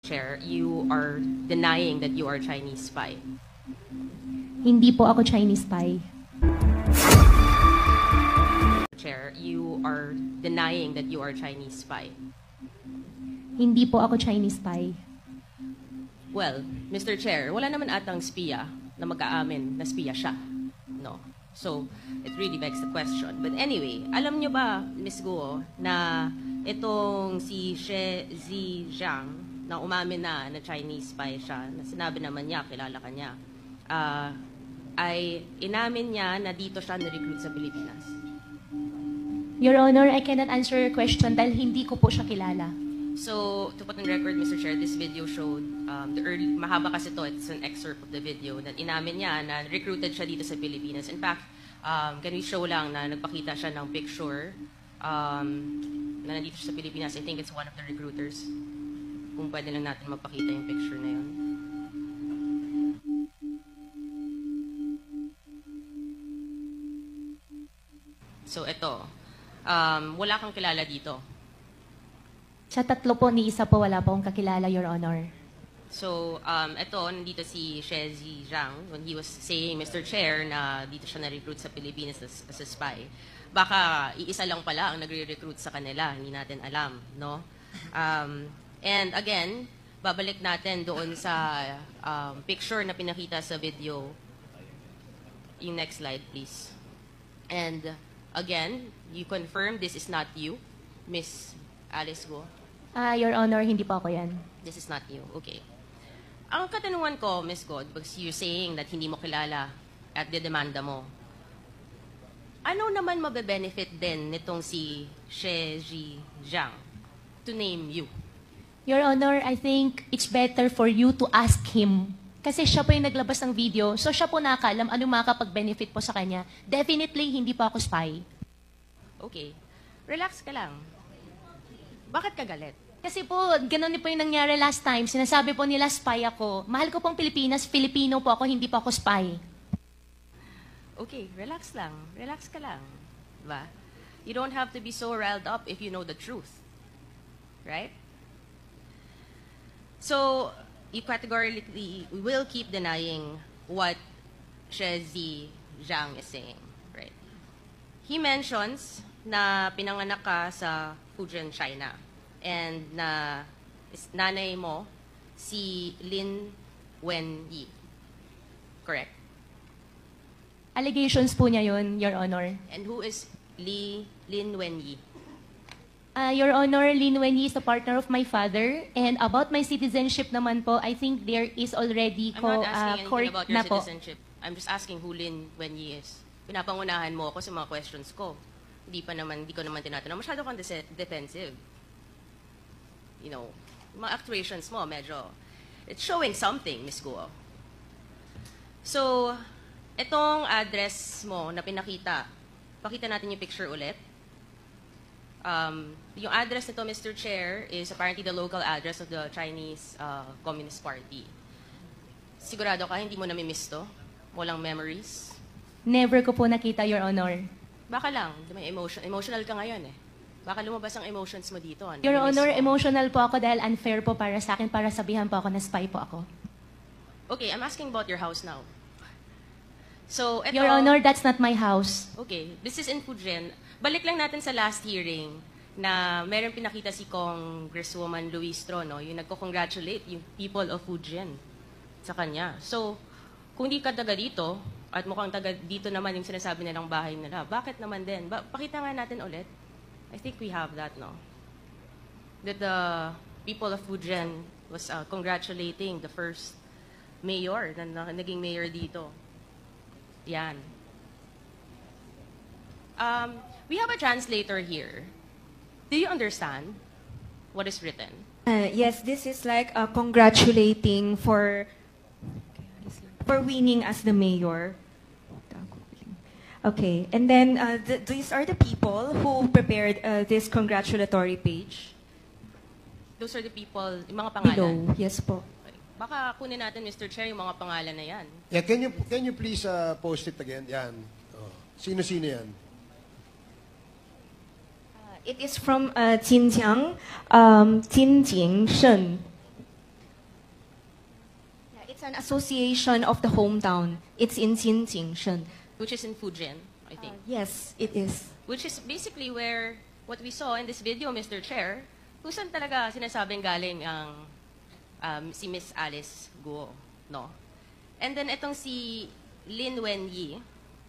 Chair, you are denying that you are a Chinese spy. Hindi po ako Chinese spy. Chair, you are denying that you are a Chinese spy. Hindi po ako Chinese spy. Well, Mr. Chair, wala naman atang spiya na mag-aamin na spiya siya. No. So, it really begs the question. But anyway, alam nyo ba, Ms. Guo, na itong si She Ziyang, na umamin na Chinese spy siya, na sinabi naman niya, kilala ka niya, ay inamin niya na dito siya na-recruit sa Pilipinas. Your Honor, I cannot answer your question dahil hindi ko po siya kilala. So, to put on record, Mr. Chair, this video showed, mahaba kasi ito, it's an excerpt of the video, that inamin niya na recruited siya dito sa Pilipinas. In fact, can we show lang na nagpakita siya ng picture na nandito siya sa Pilipinas. I think it's one of the recruiters. Kung pwede lang natin mapakita yung picture na yun. So, ito. Wala kang kilala dito. Sa tatlo po, ni isa po wala po akong kakilala, Your Honor. So, ito, nandito si She Ziyang when he was saying, Mr. Chair, na dito siya na-recruit sa Pilipinas as a spy. Baka iisa lang pala ang nagre-recruit sa kanila, hindi natin alam, no? And again, babalik natin doon sa picture na pinakita sa video. Yung next slide, please. And again, you confirm this is not you, Miss Alice Guo? Your Honor, hindi po ako yan. This is not you. Okay. Ang katanungan ko, Ms. God, because you're saying that hindi mo kilala at dedemanda mo, ano naman mabe-benefit din nitong si She Ziyang to name you? Your Honor, I think it's better for you to ask him. Kasi siya po yung naglabas ng video, so siya po nakakaalam anong makakapag-benefit po sa kanya. Definitely, hindi po ako spy. Okay. Relax ka lang. Bakit ka galit? Kasi po, ganun po yung nangyari last time. Sinasabi po nila spy ako. Mahal ko pong Pilipinas, Filipino po ako, hindi po ako spy. Okay, relax lang. Relax ka lang. Diba? You don't have to be so riled up if you know the truth. Right? So, you categorically will keep denying what She Ziyang is saying. Right? He mentions na pinanganak ka sa Fujian, China. And na nanay mo, si Lin Wenyi. Correct? Allegations po niya yun, Your Honor. And who is Lin Wenyi? Your Honor, Lin Wenyi is a partner of my father. And about my citizenship naman po, I think there is already I'm not asking court anything about na your po. citizenship. I'm just asking who Lin Wenyi is. Pinapangunahan mo ako sa mga questions ko. Hindi ko naman tinatanong. Masyado kang defensive. You know, mga actuations mo, medyo, it's showing something, Ms. Guo. So, itong address mo na pinakita, pakita natin yung picture ulit. Yung address nito, Mr. Chair, is apparently the local address of the Chinese Communist Party. Sigurado ka, hindi mo namimiss to? Walang memories? Never ko po nakita, Your Honor. Baka lang, may emotional ka ngayon eh. Baka lumabas ang emotions mo dito. Ano? Your Honor, emotional po ako dahil unfair po para sa akin, para sabihan po ako na spy po ako. Okay, I'm asking about your house now. So, ito, Your Honor, that's not my house. okay, this is in Fujian. Balik lang natin sa last hearing na meron pinakita si Congresswoman Luistro, no? Yung nagko-congratulate yung people of Fujian sa kanya. So, kung di ka taga dito, at mukhang taga dito naman yung sinasabi nilang bahay nila, bakit naman din? Pakita nga natin ulit. I think we have that, no? That the people of Fujian was congratulating the first mayor na naging mayor dito. Yan. We have a translator here. Do you understand what is written? Yes, this is like congratulating for winning as the mayor. Okay, and then these are the people who prepared this congratulatory page. Those are the people, yung mga pangalan. Below, yes po. Okay. Baka kunin natin, Mr. Chair, yung mga pangalan na yan. Yeah, can you please post it again? Yan. Oh. Sino-sino yan? It is from Xinjiang, Jin Jingshen. an association of the hometown. It's in Xinjingshan. which is in Fujian, I think. Yes, it is. Which is basically where what we saw in this video, Mr. Chair, kung saan talaga sinasabing galing ang si Miss Alice Guo, no? And then itong si Lin Wenyi,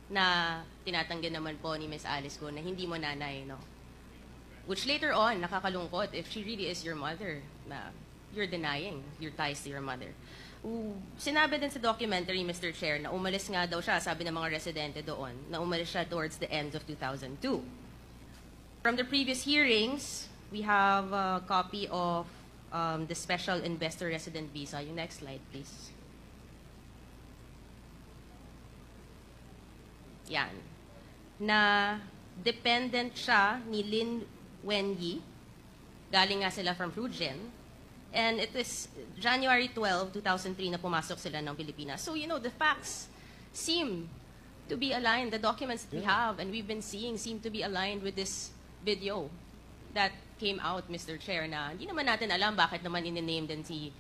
na tinatanggi naman po ni Miss Alice Guo na hindi mo nanay, no? Which later on, nakakalungkot, if she really is your mother, na you're denying your ties to your mother. Sinabi din sa documentary, Mr. Chair, na umalis nga daw siya, sabi ng mga residente doon, na umalis siya towards the end of 2002. From the previous hearings, we have a copy of the Special Investor Resident Visa. Yung next slide, please. Yan. Na dependent siya ni Lin Wenyi. Galing nga sila from Fujian. And it is January 12, 2003 na pumasok sila ng Pilipinas. So, you know, the facts seem to be aligned. The documents that we have and we've been seeing seem to be aligned with this video that came out, Mr. Chair, na hindi naman natin alam bakit naman in-name din si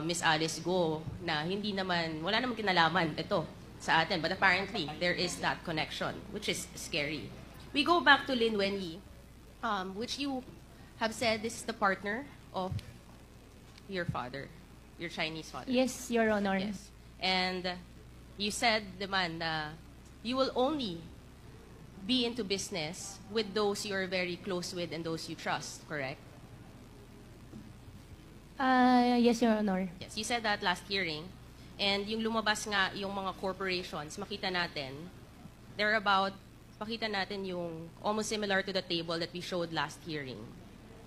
Miss Alice Guo na hindi naman, wala naman kinalaman ito sa atin. But apparently, there is that connection, which is scary. We go back to Lin Wenyi, which you have said this is the partner of your father, your Chinese father. Yes, Your Honor. Yes. And you said naman na you will only be into business with those you're very close with and those you trust, correct? Yes, Your Honor. Yes, you said that last hearing. And yung lumabas nga yung mga corporations, makita natin, they're about, pakita natin yung almost similar to the table that we showed last hearing,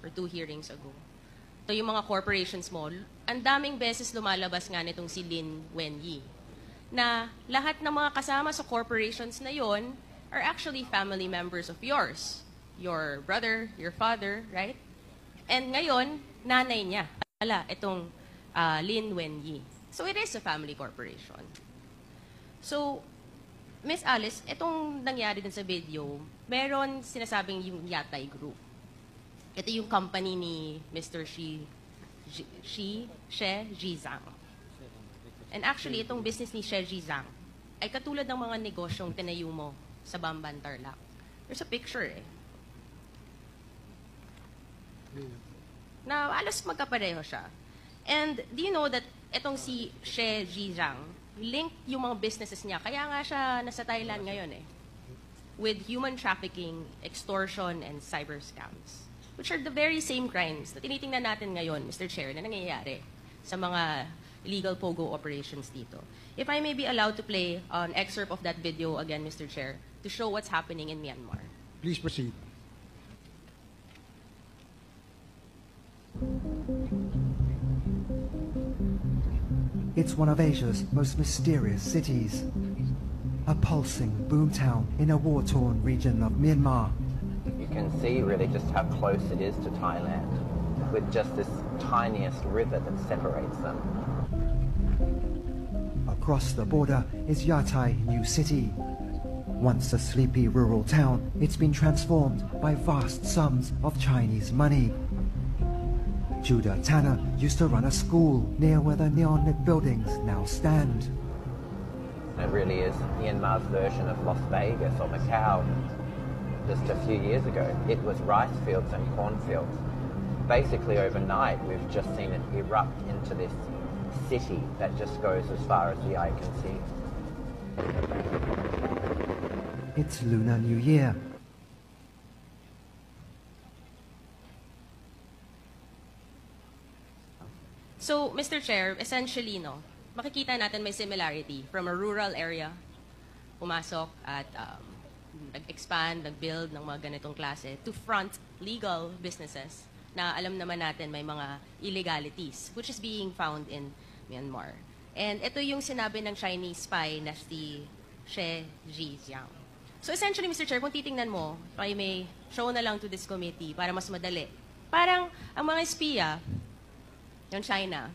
or 2 hearings ago. So yung mga corporations mo, ang daming beses lumalabas nga nitong si Lin Wenyi, na lahat ng mga kasama sa corporations na yon are actually family members of yours. Your brother, your father, right? And ngayon, nanay niya, itong Lin Wenyi. So it is a family corporation. So, Miss Alice, itong nangyari din sa video, meron sinasabing yung Yatay Group. Ito yung company ni Mr. She Zhizang. And actually, itong business ni She Zhizang ay katulad ng mga negosyong tinayo mo sa Bamban, Tarlac. There's a picture eh. Na alas magkapareho siya. And do you know that itong si She Zhizang, link yung mga businesses niya. Kaya nga siya nasa Thailand ngayon eh. With human trafficking, extortion, and cyber scams. Which are the very same crimes na tinitingnan natin ngayon, Mr. Chair, na nangyayari sa mga illegal POGO operations dito. If I may be allowed to play an excerpt of that video again, Mr. Chair, to show what's happening in Myanmar. Please proceed. It's one of Asia's most mysterious cities. A pulsing boomtown in a war-torn region of Myanmar. You can see really just how close it is to Thailand, with just this tiniest river that separates them. Across the border is Yatai New City. Once a sleepy rural town, it's been transformed by vast sums of Chinese money. Judah Tanner used to run a school near where the neon-lit buildings now stand. It really is Myanmar's version of Las Vegas or Macau. Just a few years ago, it was rice fields and cornfields. Basically overnight, we've just seen it erupt into this city that just goes as far as the eye can see. It's Lunar New Year. So, Mr. Chair, essentially, no, makikita natin may similarity from a rural area, pumasok at nag-expand, nag-build ng mga ganitong klase to front legal businesses na alam naman natin may mga illegalities which is being found in Myanmar. And ito yung sinabi ng Chinese spy na si She Zhizang. So essentially, Mr. Chair, kung titingnan mo, I may show na lang to this committee para mas madali. Parang ang mga espiya ng China,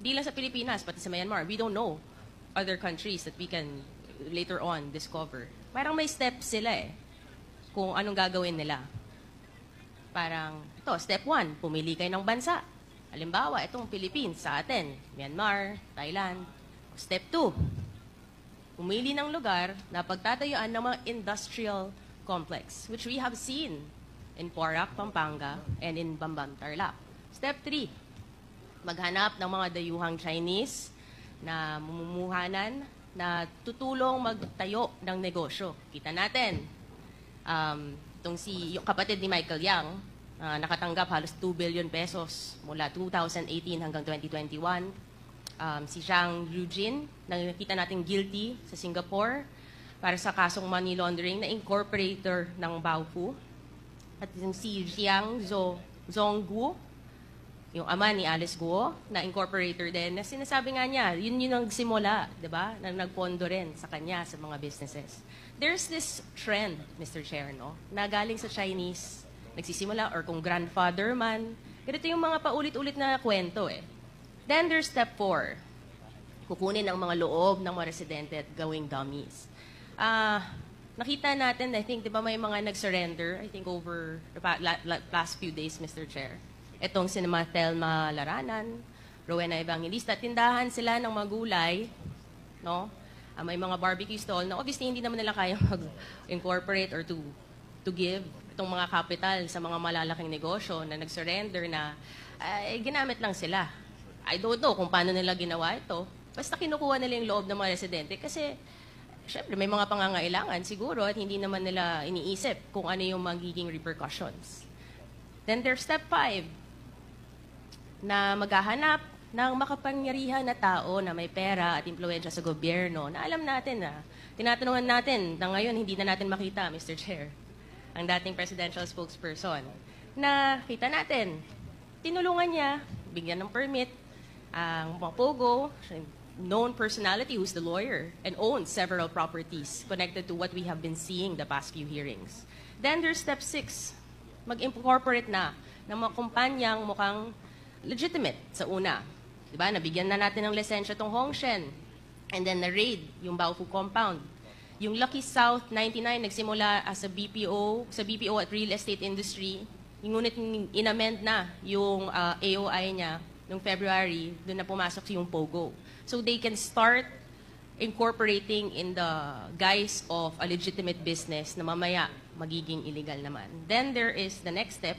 di lang sa Pilipinas, pati sa Myanmar, we don't know other countries that we can later on discover. Parang may steps sila eh, kung anong gagawin nila. Parang, ito, step 1, pumili kayo ng bansa. Halimbawa, itong Philippines sa atin, Myanmar, Thailand. Step 2, pumili ng lugar na pagtatayuan ng mga industrial complex, which we have seen in Porac, Pampanga, and in Bambam, Tarlac. Step 3, maghanap ng mga dayuhang Chinese na mumumuhanan na tutulong magtayo ng negosyo. Kita natin, yung kapatid ni Michael Yang, nakatanggap halos 2 billion pesos mula 2018 hanggang 2021. Si Zhang Yujin, nakita natin guilty sa Singapore para sa kasong money laundering na incorporator ng Baofu. At yung si Jiang Zhongguo, yung ama ni Alice Guo, na incorporator din, na sinasabi nga niya, yun yung nagsimula, di ba? Na nagpondo rin sa kanya sa mga businesses. There's this trend, Mr. Chair, no? Na galing sa Chinese, nagsisimula, or kung grandfather man, ganito yung mga paulit-ulit na kwento eh. Then there's step 4. Kukunin ang mga loob ng mga residente at gawing dummies. Nakita natin, I think, di ba may mga nag-surrender, I think over the past few days, Mr. Chair. Itong sinema Thelma Laranan, Rowena Evangelista, tindahan sila ng magulay, no? May mga barbecue stall na obviously hindi naman nila kaya mag-incorporate or to give itong mga capital sa mga malalaking negosyo na nag-surrender na ginamit lang sila. I don't know kung paano nila ginawa ito. Basta kinukuha nila yung loob ng mga residente kasi syempre may mga pangangailangan siguro at hindi naman nila iniisip kung ano yung magiging repercussions. Then there's step 5 na maghahanap ng makapangyarihan na tao na may pera at impluwensya sa gobyerno na alam natin na tinatanungan natin na ngayon hindi na natin makita, Mr. Chair, ang dating presidential spokesperson, na kita natin, tinulungan niya, bigyan ng permit, ang mga pogo, known personality who's the lawyer, and owns several properties connected to what we have been seeing the past few hearings. Then there's step 6, mag-incorporate na ng mga kumpanyang mukhang legitimate sa una. Diba? Nabigyan na natin ng lisensya tong Hongshen. And then na-raid yung Baofu compound. Yung Lucky South 99 nagsimula as a BPO, sa BPO at real estate industry. Ngunit inamend na yung AOI niya noong February, doon na pumasok yung POGO. So they can start incorporating in the guise of a legitimate business na mamaya magiging illegal naman. Then there is the next step,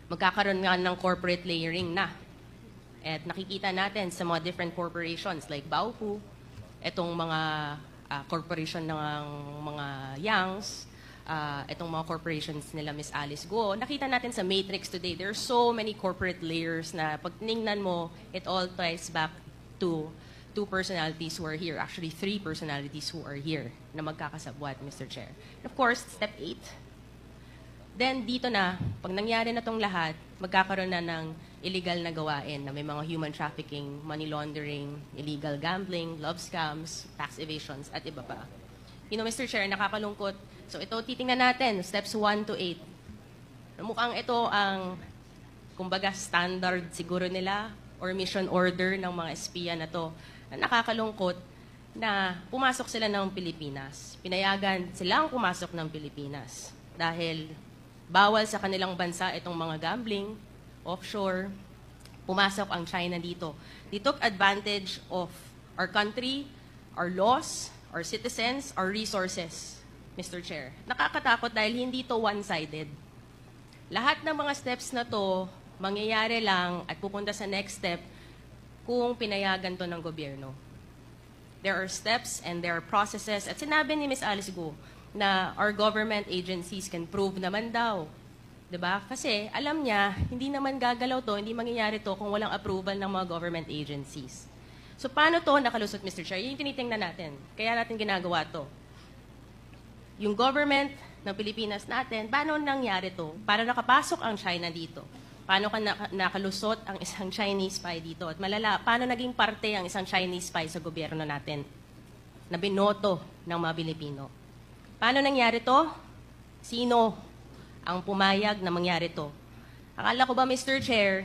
magkakaroon nga ng corporate layering na. At nakikita natin sa mga different corporations like Baofu, itong mga corporation ng mga Yangs, itong mga corporations nila Miss Alice Guo. Nakita natin sa Matrix today, there are so many corporate layers na pag tinignan mo, it all ties back to 2 personalities who are here. Actually, 3 personalities who are here na magkakasabwat, Mr. Chair. And of course, step 8. Then dito na, pag nangyari na tong lahat, magkakaroon na ng illegal na gawain na may mga human trafficking, money laundering, illegal gambling, love scams, tax evasions, at iba pa. You know, Mr. Chair, nakakalungkot. So ito, titingnan natin, steps 1 to 8. Mukhang ito ang, kumbaga, standard siguro nila or mission order ng mga espiya na to. Na nakakalungkot na pumasok sila ng Pilipinas. Pinayagan silang pumasok ng Pilipinas dahil bawal sa kanilang bansa itong mga gambling, offshore. Pumasok ang China dito. They took advantage of our country, our laws, our citizens, our resources, Mr. Chair. Nakakatakot dahil hindi to one-sided. Lahat ng mga steps na to, mangyayari lang at pupunta sa next step kung pinayagan to ng gobyerno. There are steps and there are processes. At sinabi ni Ms. Alice Guo na our government agencies can prove naman daw. Diba? Kasi alam niya, hindi naman gagalaw to, hindi mangyayari to kung walang approval ng mga government agencies. So paano to nakalusot, Mr. Chair? Yung tinitingnan natin. Kaya natin ginagawa to. Yung government ng Pilipinas natin, paano nangyari to? Para nakapasok ang China dito? Paano ka nakalusot ang isang Chinese spy dito? At malala, paano naging parte ang isang Chinese spy sa gobyerno natin na binoto ng mga Pilipino? Paano nangyari to? Sino ang pumayag na mangyari to? Akala ko ba, Mr. Chair,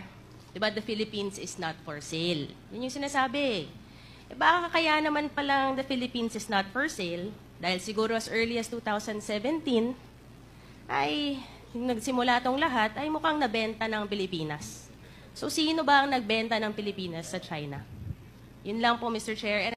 di ba the Philippines is not for sale? Yun yung sinasabi. Eh baka kaya naman palang the Philippines is not for sale dahil siguro as early as 2017 ay yung nagsimula tong lahat ay mukhang nabenta ng Pilipinas So, sino ba ang nagbenta ng Pilipinas sa China? Yun lang po, Mr. Chair. And